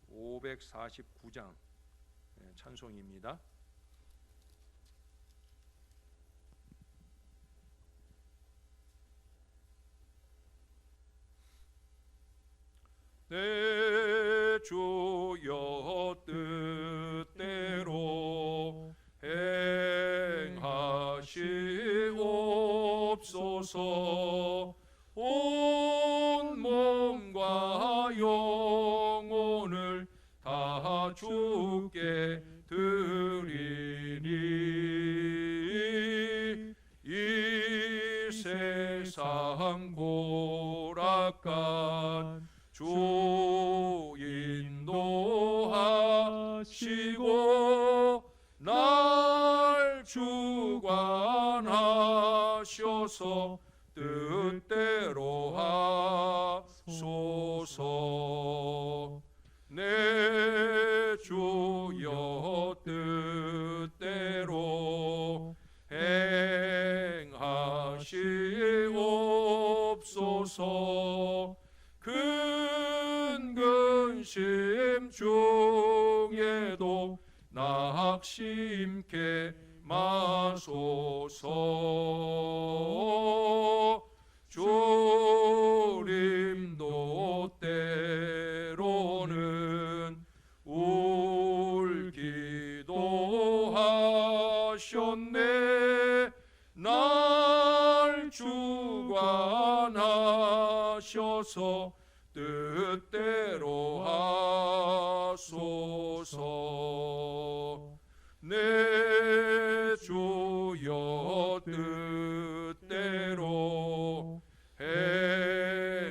549장 찬송입니다. 내 주여 뜻대로 행하시옵소서. 온 몸과 영혼을 다 주께 드리니 이 세상 고락간 주 인도하시고 날 주관하셔서 뜻대로 하소서. 내 주여 뜻대로 행하시옵소서. 큰 근심 중에도 낙심케 마소서. 주님도 때로는 울기도 하셨네. 날 주관하셔서 뜻대로 하소서. 내 주여 뜻대로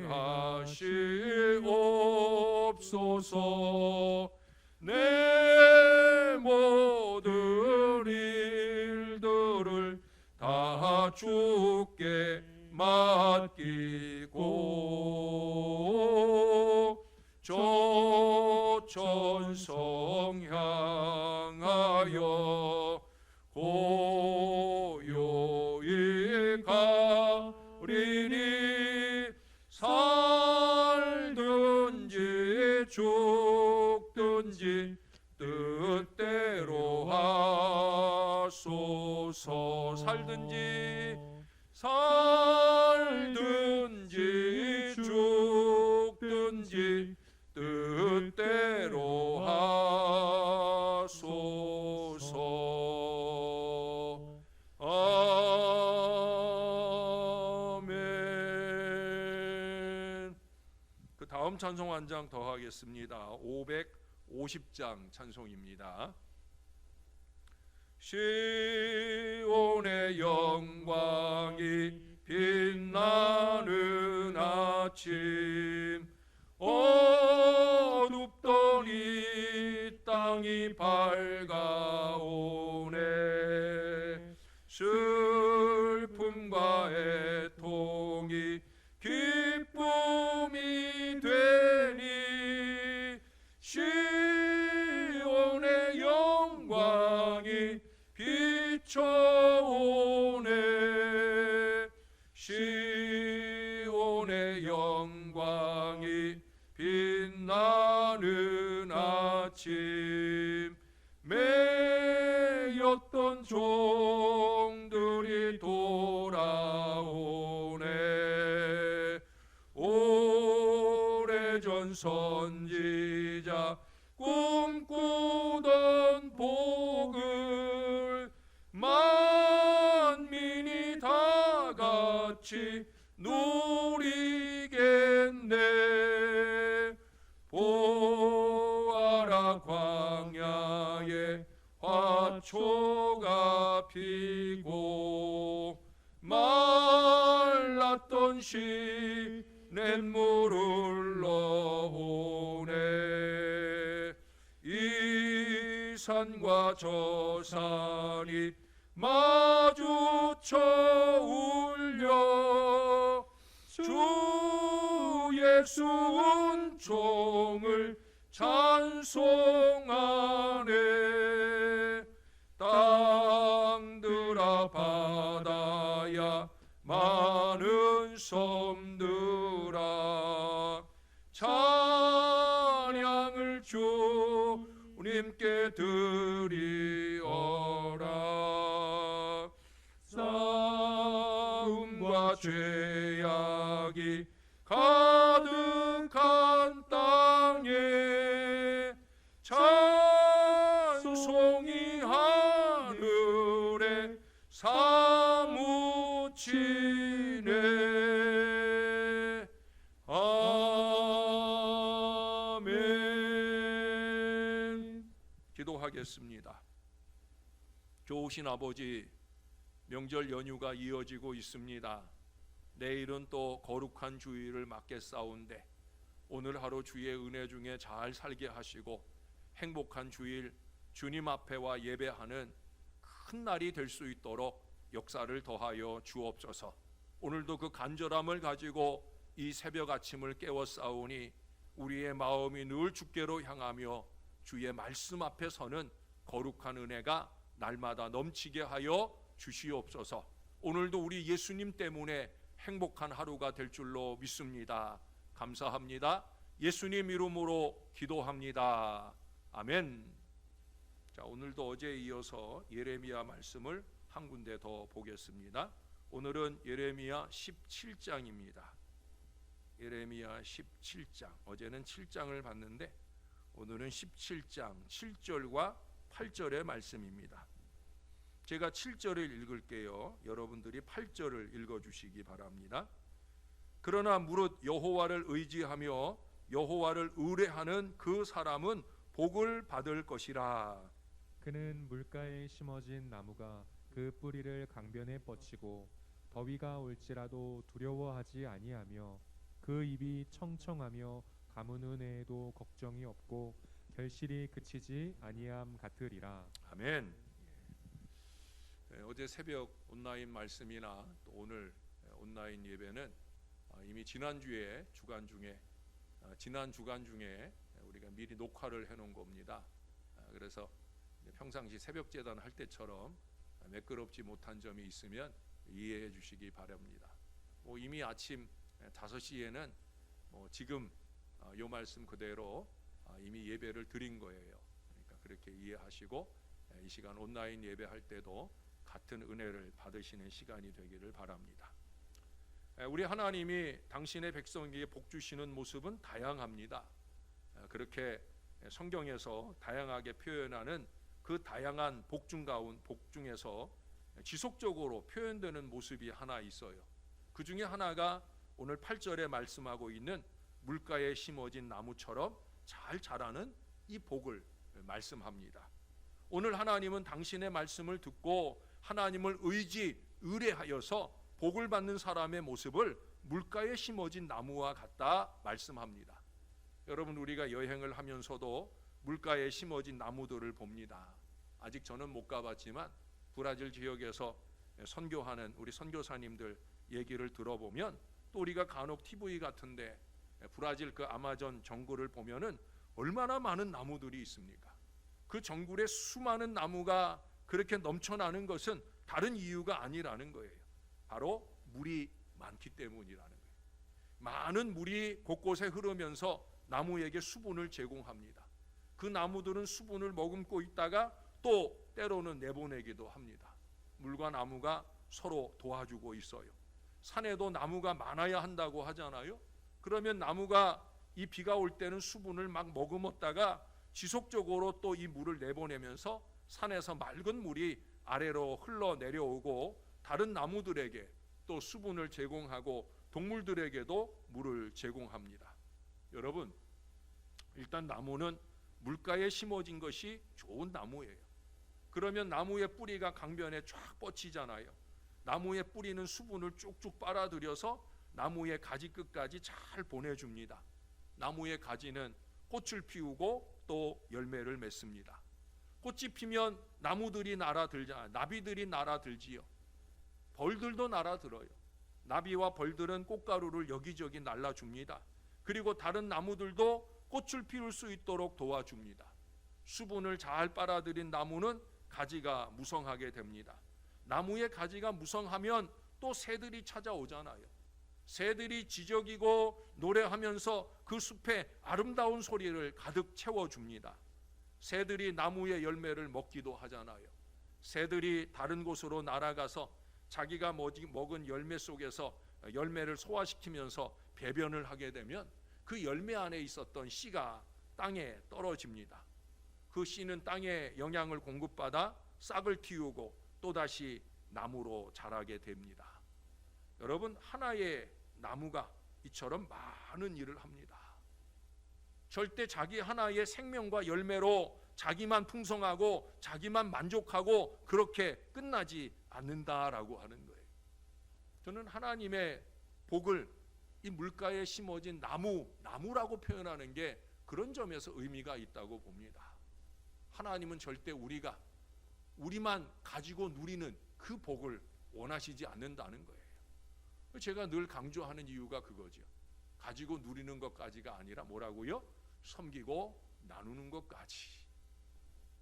행하시옵소서. 내 모든 일들을 다 주께 맡기고 저 천성 향하여 고요히 가리니 살든지 죽든지 뜻대로 하소서. 살든지 죽든지 뜻대로 하소서. 아멘. 그 다음 찬송 한 장 더 하겠습니다. 550장 찬송입니다. 시온의 영광이 빛나는 아침, 어둡던 이 땅이 밝아오네. 슬픔과 애통이 기쁨이 되니 시온의 영광이 비춰오네. 시온의 영광이 빛나는 아침, 매였던 종들이 돌아오네. 오래전 선지자 꿈꾸던 복을 만민이 다 같이 누리겠네. 보아라 광야에 화초가 피고 말랐던 시냇물을 흘러오네. 이 산과 저 산이 마주쳐 울려 주 예수 은총을 찬송하네. 땅들아 바다야 많은 섬들아 참 주님께 드리어라. 싸움과 죄악이 가득한 땅에 찬송이 하늘에 사무치네. 아멘. 기도하겠습니다. 좋으신 아버지, 명절 연휴가 이어지고 있습니다. 내일은 또 거룩한 주일을 맞겠사온데 오늘 하루 주의 은혜 중에 잘 살게 하시고 행복한 주일 주님 앞에와 예배하는 큰 날이 될 수 있도록 역사를 더하여 주옵소서. 오늘도 그 간절함을 가지고 이 새벽 아침을 깨웠사오니 우리의 마음이 늘 주께로 향하며 주의 말씀 앞에 서는 거룩한 은혜가 날마다 넘치게 하여 주시옵소서. 오늘도 우리 예수님 때문에 행복한 하루가 될 줄로 믿습니다. 감사합니다. 예수님 이름으로 기도합니다. 아멘. 자, 오늘도 어제에 이어서 예레미야 말씀을 한 군데 더 보겠습니다. 오늘은 예레미야 17장입니다. 예레미야 17장. 어제는 7장을 봤는데 오늘은 17장 7절과 8절의 말씀입니다. 제가 7절을 읽을게요. 여러분들이 8절을 읽어주시기 바랍니다. 그러나 무릇 여호와를 의지하며 여호와를 의뢰하는 그 사람은 복을 받을 것이라. 그는 물가에 심어진 나무가 그 뿌리를 강변에 뻗치고 더위가 올지라도 두려워하지 아니하며 그 입이 청청하며 가문 은혜에도 걱정이 없고 결실이 그치지 아니함 같으리라. 아멘. 어제 새벽 온라인 말씀이나 또 오늘 온라인 예배는 이미 지난 주간 중에 우리가 미리 녹화를 해놓은 겁니다. 그래서 평상시 새벽 제단 할 때처럼 매끄럽지 못한 점이 있으면 이해해 주시기 바랍니다. 이미 아침 5시에는 지금 요 말씀 그대로 이미 예배를 드린 거예요. 그러니까 그렇게 이해하시고 이 시간 온라인 예배할 때도 같은 은혜를 받으시는 시간이 되기를 바랍니다. 우리 하나님이 당신의 백성에게 복 주시는 모습은 다양합니다. 그렇게 성경에서 다양하게 표현하는 그 다양한 복 중에서 지속적으로 표현되는 모습이 하나 있어요. 그 중에 하나가 오늘 8절에 말씀하고 있는 물가에 심어진 나무처럼 잘 자라는 이 복을 말씀합니다. 오늘 하나님은 당신의 말씀을 듣고 하나님을 의뢰하여서 복을 받는 사람의 모습을 물가에 심어진 나무와 같다 말씀합니다. 여러분, 우리가 여행을 하면서도 물가에 심어진 나무들을 봅니다. 아직 저는 못 가봤지만 브라질 지역에서 선교하는 우리 선교사님들 얘기를 들어보면, 또 우리가 간혹 TV 같은데 브라질 그 아마존 정글을 보면은 얼마나 많은 나무들이 있습니까? 그 정글에 수많은 나무가 그렇게 넘쳐나는 것은 다른 이유가 아니라는 거예요. 바로 물이 많기 때문이라는 거예요. 많은 물이 곳곳에 흐르면서 나무에게 수분을 제공합니다. 그 나무들은 수분을 머금고 있다가 또 때로는 내보내기도 합니다. 물과 나무가 서로 도와주고 있어요. 산에도 나무가 많아야 한다고 하잖아요. 그러면 나무가 이 비가 올 때는 수분을 막 머금었다가 지속적으로 또 이 물을 내보내면서 산에서 맑은 물이 아래로 흘러 내려오고 다른 나무들에게 또 수분을 제공하고 동물들에게도 물을 제공합니다. 여러분, 일단 나무는 물가에 심어진 것이 좋은 나무예요. 그러면 나무의 뿌리가 강변에 쫙 뻗치잖아요. 나무의 뿌리는 수분을 쭉쭉 빨아들여서 나무의 가지 끝까지 잘 보내줍니다. 나무의 가지는 꽃을 피우고 또 열매를 맺습니다. 꽃이 피면 나무들이 날아들잖아요. 나비들이 날아들지요. 벌들도 날아들어요. 나비와 벌들은 꽃가루를 여기저기 날라줍니다. 그리고 다른 나무들도 꽃을 피울 수 있도록 도와줍니다. 수분을 잘 빨아들인 나무는 가지가 무성하게 됩니다. 나무의 가지가 무성하면 또 새들이 찾아오잖아요. 새들이 지저귀고 노래하면서 그 숲에 아름다운 소리를 가득 채워줍니다. 새들이 나무의 열매를 먹기도 하잖아요. 새들이 다른 곳으로 날아가서 자기가 먹은 열매 속에서 열매를 소화시키면서 배변을 하게 되면 그 열매 안에 있었던 씨가 땅에 떨어집니다. 그 씨는 땅에 영양을 공급받아 싹을 틔우고 또다시 나무로 자라게 됩니다. 여러분, 하나의 나무가 이처럼 많은 일을 합니다. 절대 자기 하나의 생명과 열매로 자기만 풍성하고 자기만 만족하고 그렇게 끝나지 않는다라고 하는 거예요. 저는 하나님의 복을 이 물가에 심어진 나무라고 표현하는 게 그런 점에서 의미가 있다고 봅니다. 하나님은 절대 우리만 가지고 누리는 그 복을 원하시지 않는다는 거예요. 제가 늘 강조하는 이유가 그거죠. 가지고 누리는 것까지가 아니라 뭐라고요? 섬기고 나누는 것까지.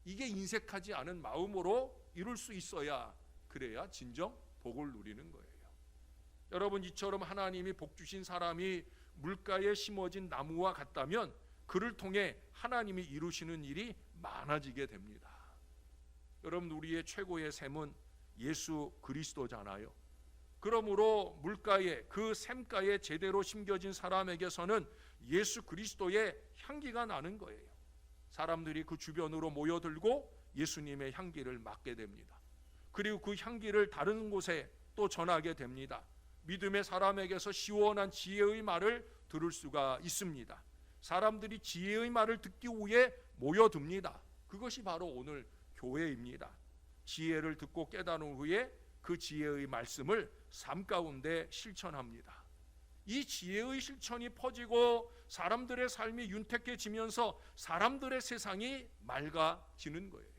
이게 인색하지 않은 마음으로 이룰 수 있어야, 그래야 진정 복을 누리는 거예요. 여러분, 이처럼 하나님이 복 주신 사람이 물가에 심어진 나무와 같다면 그를 통해 하나님이 이루시는 일이 많아지게 됩니다. 여러분, 우리의 최고의 샘은 예수 그리스도잖아요. 그러므로 물가에, 그 샘가에 제대로 심겨진 사람에게서는 예수 그리스도의 향기가 나는 거예요. 사람들이 그 주변으로 모여들고 예수님의 향기를 맡게 됩니다. 그리고 그 향기를 다른 곳에 또 전하게 됩니다. 믿음의 사람에게서 시원한 지혜의 말을 들을 수가 있습니다. 사람들이 지혜의 말을 듣기 위해 모여듭니다. 그것이 바로 오늘 교회입니다. 지혜를 듣고 깨달은 후에 그 지혜의 말씀을 삶 가운데 실천합니다. 이 지혜의 실천이 퍼지고 사람들의 삶이 윤택해지면서 사람들의 세상이 맑아지는 거예요.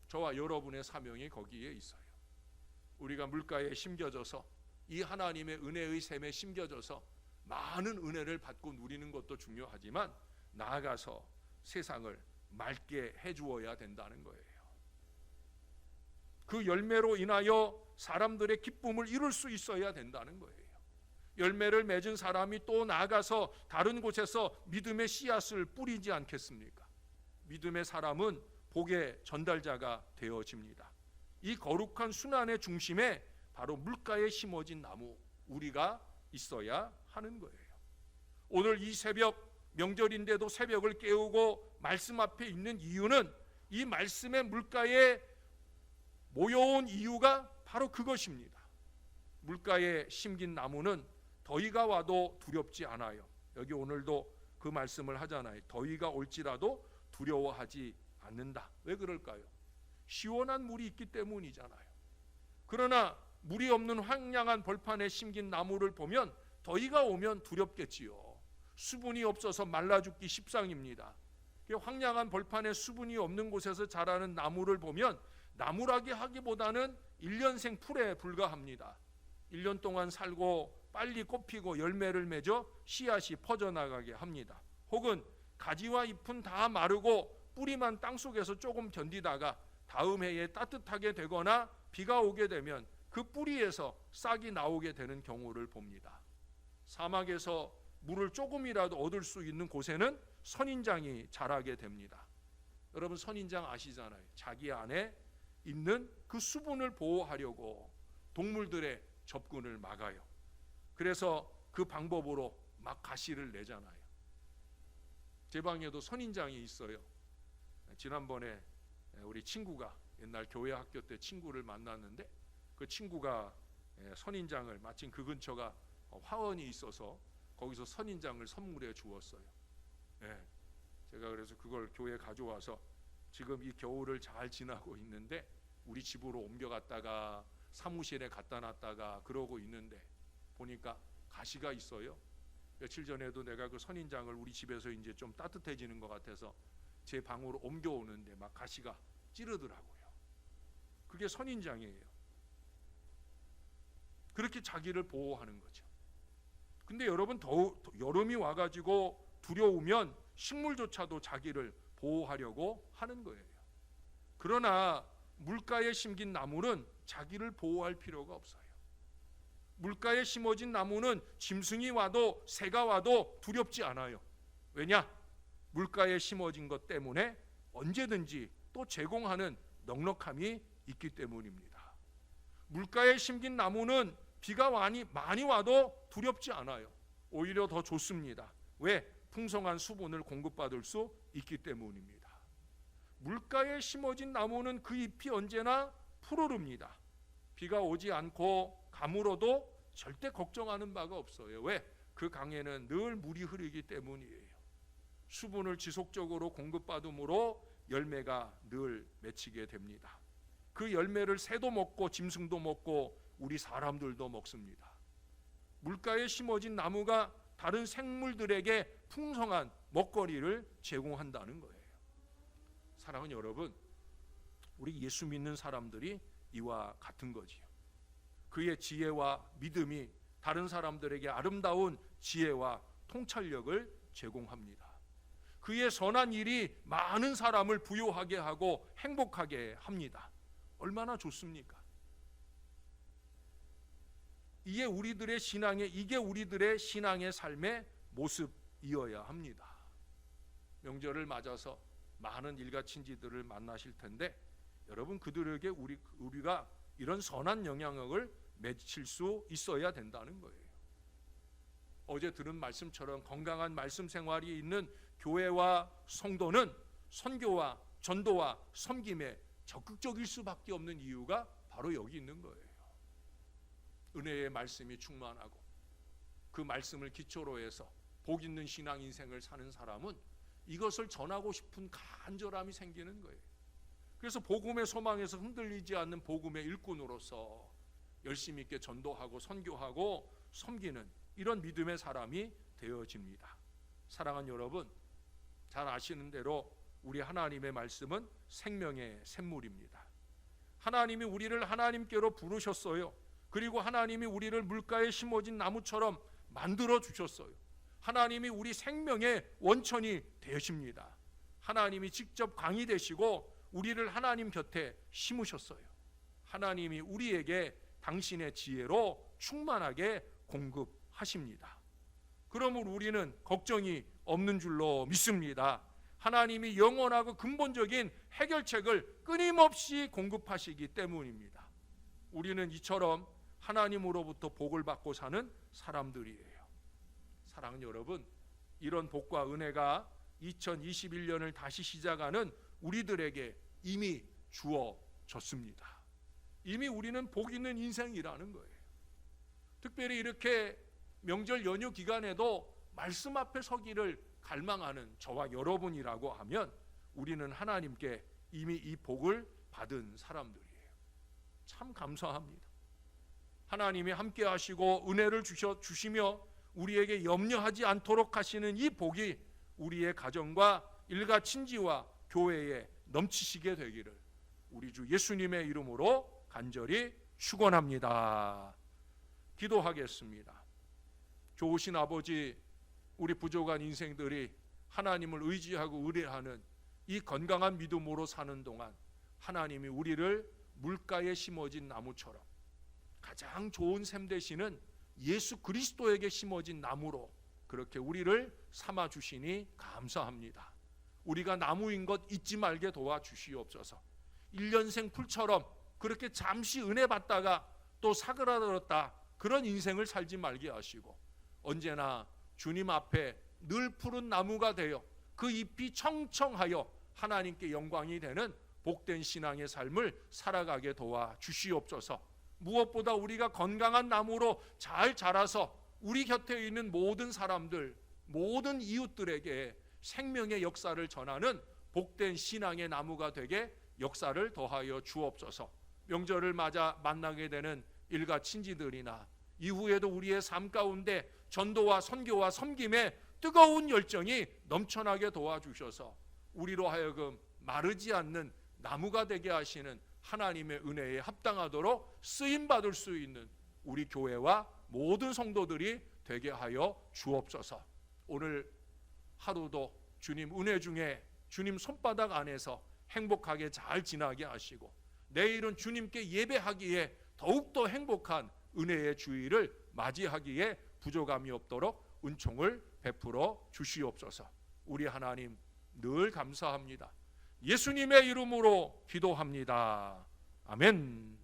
저와 여러분의 사명이 거기에 있어요. 우리가 물가에 심겨져서 이 하나님의 은혜의 샘에 심겨져서 많은 은혜를 받고 누리는 것도 중요하지만 나아가서 세상을 맑게 해주어야 된다는 거예요. 그 열매로 인하여 사람들의 기쁨을 이룰 수 있어야 된다는 거예요. 열매를 맺은 사람이 또 나아가서 다른 곳에서 믿음의 씨앗을 뿌리지 않겠습니까? 믿음의 사람은 복의 전달자가 되어집니다. 이 거룩한 순환의 중심에 바로 물가에 심어진 나무, 우리가 있어야 하는 거예요. 오늘 이 새벽, 명절인데도 새벽을 깨우고 말씀 앞에 있는 이유는 이 말씀의 물가에 모여온 이유가 바로 그것입니다. 물가에 심긴 나무는 더위가 와도 두렵지 않아요. 여기 오늘도 그 말씀을 하잖아요. 더위가 올지라도 두려워하지 않는다. 왜 그럴까요? 시원한 물이 있기 때문이잖아요. 그러나 물이 없는 황량한 벌판에 심긴 나무를 보면 더위가 오면 두렵겠지요. 수분이 없어서 말라 죽기 십상입니다. 황량한 벌판에 수분이 없는 곳에서 자라는 나무를 보면 나무라기 하기보다는 1년생 풀에 불과합니다. 1년 동안 살고 빨리 꽃피고 열매를 맺어 씨앗이 퍼져나가게 합니다. 혹은 가지와 잎은 다 마르고 뿌리만 땅속에서 조금 견디다가 다음 해에 따뜻하게 되거나 비가 오게 되면 그 뿌리에서 싹이 나오게 되는 경우를 봅니다. 사막에서 물을 조금이라도 얻을 수 있는 곳에는 선인장이 자라게 됩니다. 여러분, 선인장 아시잖아요. 자기 안에 있는 그 수분을 보호하려고 동물들의 접근을 막아요. 그래서 그 방법으로 막 가시를 내잖아요. 제 방에도 선인장이 있어요. 지난번에 우리 친구가, 옛날 교회 학교 때 친구를 만났는데 그 친구가 선인장을, 마침 그 근처가 화원이 있어서 거기서 선인장을 선물해 주었어요. 제가 그래서 그걸 교회에 가져와서 지금 이 겨울을 잘 지나고 있는데 우리 집으로 옮겨갔다가 사무실에 갖다 놨다가 그러고 있는데 보니까 가시가 있어요. 며칠 전에도 내가 그 선인장을 우리 집에서 이제 좀 따뜻해지는 것 같아서 제 방으로 옮겨오는데 막 가시가 찌르더라고요. 그게 선인장이에요. 그렇게 자기를 보호하는 거죠. 근데 여러분, 여름이 와가지고 두려우면 식물조차도 자기를 보호하려고 하는 거예요. 그러나 물가에 심긴 나무는 자기를 보호할 필요가 없어요. 물가에 심어진 나무는 짐승이 와도 새가 와도 두렵지 않아요. 왜냐? 물가에 심어진 것 때문에 언제든지 또 제공하는 넉넉함이 있기 때문입니다. 물가에 심긴 나무는 비가 많이 와도 두렵지 않아요. 오히려 더 좋습니다. 왜? 풍성한 수분을 공급받을 수 있기 때문입니다. 물가에 심어진 나무는 그 잎이 언제나 푸르릅니다. 비가 오지 않고 가물어도 절대 걱정하는 바가 없어요. 왜? 그 강에는 늘 물이 흐르기 때문이에요. 수분을 지속적으로 공급받음으로 열매가 늘 맺히게 됩니다. 그 열매를 새도 먹고 짐승도 먹고 우리 사람들도 먹습니다. 물가에 심어진 나무가 다른 생물들에게 풍성한 먹거리를 제공한다는 거예요. 사랑하는 여러분, 우리 예수 믿는 사람들이 이와 같은 거지요. 그의 지혜와 믿음이 다른 사람들에게 아름다운 지혜와 통찰력을 제공합니다. 그의 선한 일이 많은 사람을 부유하게 하고 행복하게 합니다. 얼마나 좋습니까? 이게 우리들의 신앙의 삶의 모습이어야 합니다. 명절을 맞아서 많은 일가친지들을 만나실 텐데 여러분, 그들에게 우리가 이런 선한 영향력을 맺힐 수 있어야 된다는 거예요. 어제 들은 말씀처럼 건강한 말씀 생활이 있는 교회와 성도는 선교와 전도와 섬김에 적극적일 수밖에 없는 이유가 바로 여기 있는 거예요. 은혜의 말씀이 충만하고 그 말씀을 기초로 해서 복 있는 신앙 인생을 사는 사람은 이것을 전하고 싶은 간절함이 생기는 거예요. 그래서 복음의 소망에서 흔들리지 않는 복음의 일꾼으로서 열심히 있게 전도하고 선교하고 섬기는 이런 믿음의 사람이 되어집니다. 사랑하는 여러분, 잘 아시는 대로 우리 하나님의 말씀은 생명의 샘물입니다. 하나님이 우리를 하나님께로 부르셨어요. 그리고 하나님이 우리를 물가에 심어진 나무처럼 만들어 주셨어요. 하나님이 우리 생명의 원천이 되십니다. 하나님이 직접 강이 되시고 우리를 하나님 곁에 심으셨어요. 하나님이 우리에게 당신의 지혜로 충만하게 공급하십니다. 그러므로 우리는 걱정이 없는 줄로 믿습니다. 하나님이 영원하고 근본적인 해결책을 끊임없이 공급하시기 때문입니다. 우리는 이처럼 하나님으로부터 복을 받고 사는 사람들이에요. 사랑하는 여러분, 이런 복과 은혜가 2021년을 다시 시작하는 우리들에게 이미 주어졌습니다. 이미 우리는 복 있는 인생이라는 거예요. 특별히 이렇게 명절 연휴 기간에도 말씀 앞에 서기를 갈망하는 저와 여러분이라고 하면 우리는 하나님께 이미 이 복을 받은 사람들이에요. 참 감사합니다. 하나님이 함께 하시고 은혜를 주시며 우리에게 염려하지 않도록 하시는 이 복이 우리의 가정과 일가 친지와 교회에 넘치시게 되기를 우리 주 예수님의 이름으로 간절히 축원합니다. 기도하겠습니다. 좋으신 아버지, 우리 부족한 인생들이 하나님을 의지하고 의뢰하는 이 건강한 믿음으로 사는 동안 하나님이 우리를 물가에 심어진 나무처럼 가장 좋은 샘 되시는 예수 그리스도에게 심어진 나무로 그렇게 우리를 삼아 주시니 감사합니다. 우리가 나무인 것 잊지 말게 도와주시옵소서. 1년생 풀처럼 그렇게 잠시 은혜 받다가 또 사그라들었다 그런 인생을 살지 말게 하시고 언제나 주님 앞에 늘 푸른 나무가 되어 그 잎이 청청하여 하나님께 영광이 되는 복된 신앙의 삶을 살아가게 도와주시옵소서. 무엇보다 우리가 건강한 나무로 잘 자라서 우리 곁에 있는 모든 사람들, 모든 이웃들에게 생명의 역사를 전하는 복된 신앙의 나무가 되게 역사를 더하여 주옵소서. 명절을 맞아 만나게 되는 일가 친지들이나 이후에도 우리의 삶 가운데 전도와 선교와 섬김에 뜨거운 열정이 넘쳐나게 도와주셔서 우리로 하여금 마르지 않는 나무가 되게 하시는 하나님의 은혜에 합당하도록 쓰임받을 수 있는 우리 교회와 모든 성도들이 되게 하여 주옵소서. 오늘 하루도 주님 은혜 중에 주님 손바닥 안에서 행복하게 잘 지나게 하시고 내일은 주님께 예배하기에 더욱더 행복한 은혜의 주일을 맞이하기에 부족함이 없도록 은총을 베풀어 주시옵소서. 우리 하나님 늘 감사합니다. 예수님의 이름으로 기도합니다. 아멘.